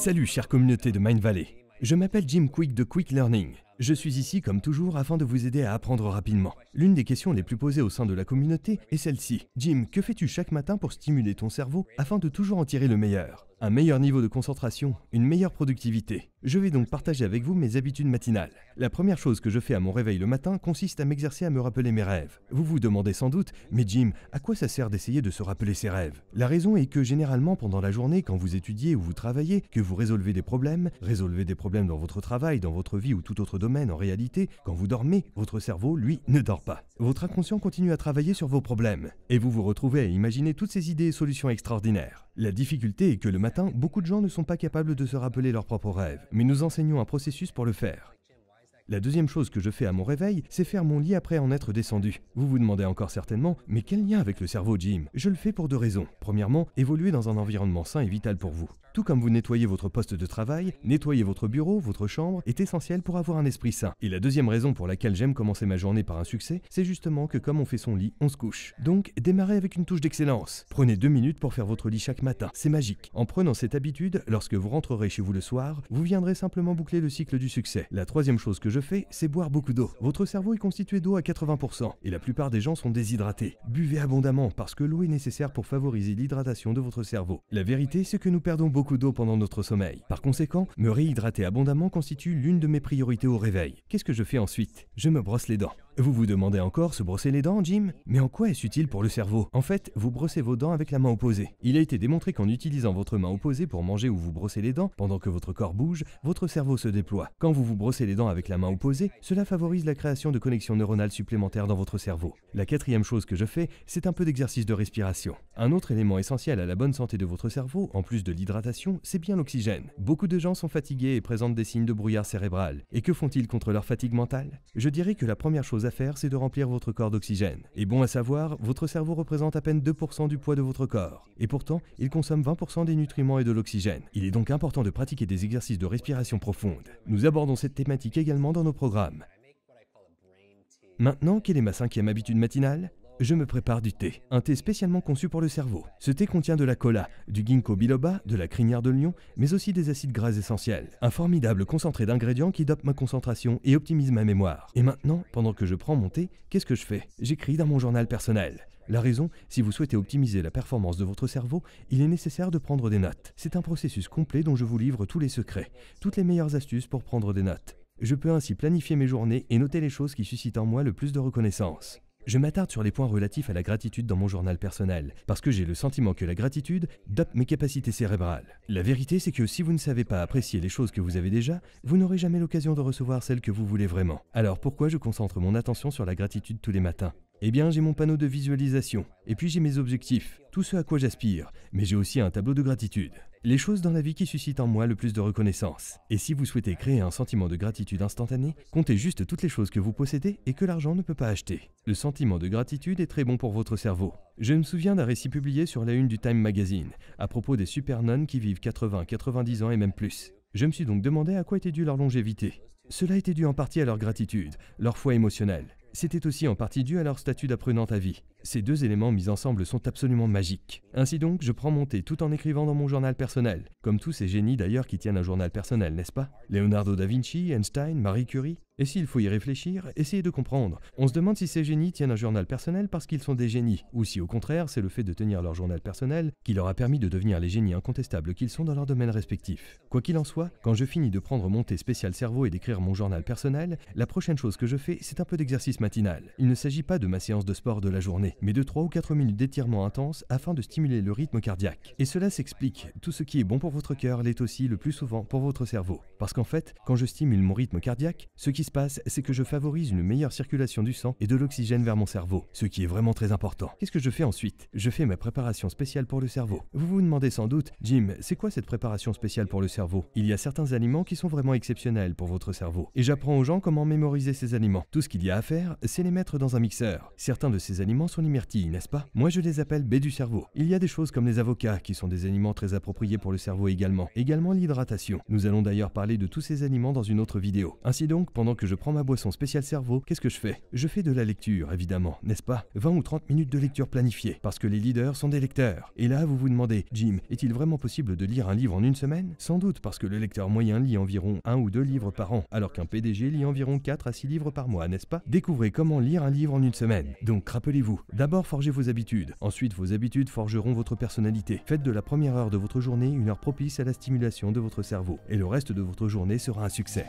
Salut chère communauté de Mind Valley. Je m'appelle Jim Quick de Quick Learning. Je suis ici comme toujours afin de vous aider à apprendre rapidement. L'une des questions les plus posées au sein de la communauté est celle-ci. Jim, que fais-tu chaque matin pour stimuler ton cerveau afin de toujours en tirer le meilleur? Un meilleur niveau de concentration, une meilleure productivité. Je vais donc partager avec vous mes habitudes matinales. La première chose que je fais à mon réveil le matin consiste à m'exercer à me rappeler mes rêves. Vous vous demandez sans doute, mais Jim, à quoi ça sert d'essayer de se rappeler ses rêves? La raison est que généralement pendant la journée, quand vous étudiez ou vous travaillez, que vous résolvez des problèmes dans votre travail, dans votre vie ou tout autre domaine, en réalité, quand vous dormez, votre cerveau, lui, ne dort pas. Votre inconscient continue à travailler sur vos problèmes. Et vous vous retrouvez à imaginer toutes ces idées et solutions extraordinaires. La difficulté est que le matin, beaucoup de gens ne sont pas capables de se rappeler leurs propres rêves. Mais nous enseignons un processus pour le faire. La deuxième chose que je fais à mon réveil, c'est faire mon lit après en être descendu. Vous vous demandez encore certainement, mais quel lien avec le cerveau, Jim? Je le fais pour deux raisons. Premièrement, évoluer dans un environnement sain est vital pour vous. Tout comme vous nettoyez votre poste de travail, nettoyer votre bureau, votre chambre est essentiel pour avoir un esprit sain. Et la deuxième raison pour laquelle j'aime commencer ma journée par un succès, c'est justement que comme on fait son lit, on se couche. Donc, démarrez avec une touche d'excellence. Prenez 2 minutes pour faire votre lit chaque matin. C'est magique. En prenant cette habitude, lorsque vous rentrerez chez vous le soir, vous viendrez simplement boucler le cycle du succès. La troisième chose que je fais, c'est boire beaucoup d'eau. Votre cerveau est constitué d'eau à 80% et la plupart des gens sont déshydratés. Buvez abondamment parce que l'eau est nécessaire pour favoriser l'hydratation de votre cerveau. La vérité, c'est que nous perdons beaucoup d'eau pendant notre sommeil. Par conséquent, me réhydrater abondamment constitue l'une de mes priorités au réveil. Qu'est-ce que je fais ensuite? Je me brosse les dents. Vous vous demandez encore, se brosser les dents, Jim? Mais en quoi est-ce utile pour le cerveau? En fait, vous brossez vos dents avec la main opposée. Il a été démontré qu'en utilisant votre main opposée pour manger ou vous brosser les dents, pendant que votre corps bouge, votre cerveau se déploie. Quand vous vous brossez les dents avec la main opposée, cela favorise la création de connexions neuronales supplémentaires dans votre cerveau. La quatrième chose que je fais, c'est un peu d'exercice de respiration. Un autre élément essentiel à la bonne santé de votre cerveau, en plus de l'hydratation, c'est bien l'oxygène. Beaucoup de gens sont fatigués et présentent des signes de brouillard cérébral. Et que font-ils contre leur fatigue mentale? Je dirais que la première chose à faire, c'est de remplir votre corps d'oxygène. Et bon à savoir, votre cerveau représente à peine 2% du poids de votre corps. Et pourtant, il consomme 20% des nutriments et de l'oxygène. Il est donc important de pratiquer des exercices de respiration profonde. Nous abordons cette thématique également dans nos programmes. Maintenant, quelle est ma cinquième habitude matinale? Je me prépare du thé, un thé spécialement conçu pour le cerveau. Ce thé contient de la cola, du ginkgo biloba, de la crinière de lion, mais aussi des acides gras essentiels. Un formidable concentré d'ingrédients qui dope ma concentration et optimise ma mémoire. Et maintenant, pendant que je prends mon thé, qu'est-ce que je fais? J'écris dans mon journal personnel. La raison, si vous souhaitez optimiser la performance de votre cerveau, il est nécessaire de prendre des notes. C'est un processus complet dont je vous livre tous les secrets, toutes les meilleures astuces pour prendre des notes. Je peux ainsi planifier mes journées et noter les choses qui suscitent en moi le plus de reconnaissance. Je m'attarde sur les points relatifs à la gratitude dans mon journal personnel, parce que j'ai le sentiment que la gratitude dope mes capacités cérébrales. La vérité, c'est que si vous ne savez pas apprécier les choses que vous avez déjà, vous n'aurez jamais l'occasion de recevoir celles que vous voulez vraiment. Alors pourquoi je concentre mon attention sur la gratitude tous les matins? Eh bien, j'ai mon panneau de visualisation, et puis j'ai mes objectifs, tout ce à quoi j'aspire, mais j'ai aussi un tableau de gratitude. Les choses dans la vie qui suscitent en moi le plus de reconnaissance. Et si vous souhaitez créer un sentiment de gratitude instantané, comptez juste toutes les choses que vous possédez et que l'argent ne peut pas acheter. Le sentiment de gratitude est très bon pour votre cerveau. Je me souviens d'un récit publié sur la une du Time Magazine, à propos des super nonnes qui vivent 80, 90 ans et même plus. Je me suis donc demandé à quoi était due leur longévité. Cela était dû en partie à leur gratitude, leur foi émotionnelle. C'était aussi en partie dû à leur statut d'apprenante à vie. Ces deux éléments mis ensemble sont absolument magiques. Ainsi donc, je prends mon thé tout en écrivant dans mon journal personnel. Comme tous ces génies d'ailleurs qui tiennent un journal personnel, n'est-ce pas? Leonardo da Vinci, Einstein, Marie Curie. Et s'il faut y réfléchir, essayez de comprendre. On se demande si ces génies tiennent un journal personnel parce qu'ils sont des génies, ou si au contraire, c'est le fait de tenir leur journal personnel qui leur a permis de devenir les génies incontestables qu'ils sont dans leur domaine respectif. Quoi qu'il en soit, quand je finis de prendre mon thé spécial cerveau et d'écrire mon journal personnel, la prochaine chose que je fais, c'est un peu d'exercice matinal. Il ne s'agit pas de ma séance de sport de la journée, mais de 3 ou 4 minutes d'étirement intense afin de stimuler le rythme cardiaque. Et cela s'explique. Tout ce qui est bon pour votre cœur l'est aussi le plus souvent pour votre cerveau. Parce qu'en fait, quand je stimule mon rythme cardiaque, ce qui se passe, c'est que je favorise une meilleure circulation du sang et de l'oxygène vers mon cerveau, ce qui est vraiment très important. Qu'est-ce que je fais ensuite? Je fais ma préparation spéciale pour le cerveau. Vous vous demandez sans doute, Jim, c'est quoi cette préparation spéciale pour le cerveau? Il y a certains aliments qui sont vraiment exceptionnels pour votre cerveau. Et j'apprends aux gens comment mémoriser ces aliments. Tout ce qu'il y a à faire, c'est les mettre dans un mixeur. Certains de ces aliments sont les myrtilles, n'est-ce pas? Moi, je les appelle baies du cerveau. Il y a des choses comme les avocats, qui sont des aliments très appropriés pour le cerveau également. Également l'hydratation. Nous allons d'ailleurs parler de tous ces aliments dans une autre vidéo. Ainsi donc, pendant que je prends ma boisson spéciale cerveau, qu'est-ce que je fais? Je fais de la lecture, évidemment, n'est-ce pas? 20 ou 30 minutes de lecture planifiée, parce que les leaders sont des lecteurs. Et là, vous vous demandez, Jim, est-il vraiment possible de lire un livre en une semaine? Sans doute, parce que le lecteur moyen lit environ 1 ou 2 livres par an, alors qu'un PDG lit environ 4 à 6 livres par mois, n'est-ce pas? Découvrez comment lire un livre en une semaine. Donc, rappelez-vous, d'abord forgez vos habitudes. Ensuite, vos habitudes forgeront votre personnalité. Faites de la première heure de votre journée une heure propice à la stimulation de votre cerveau. Et le reste de votre journée sera un succès.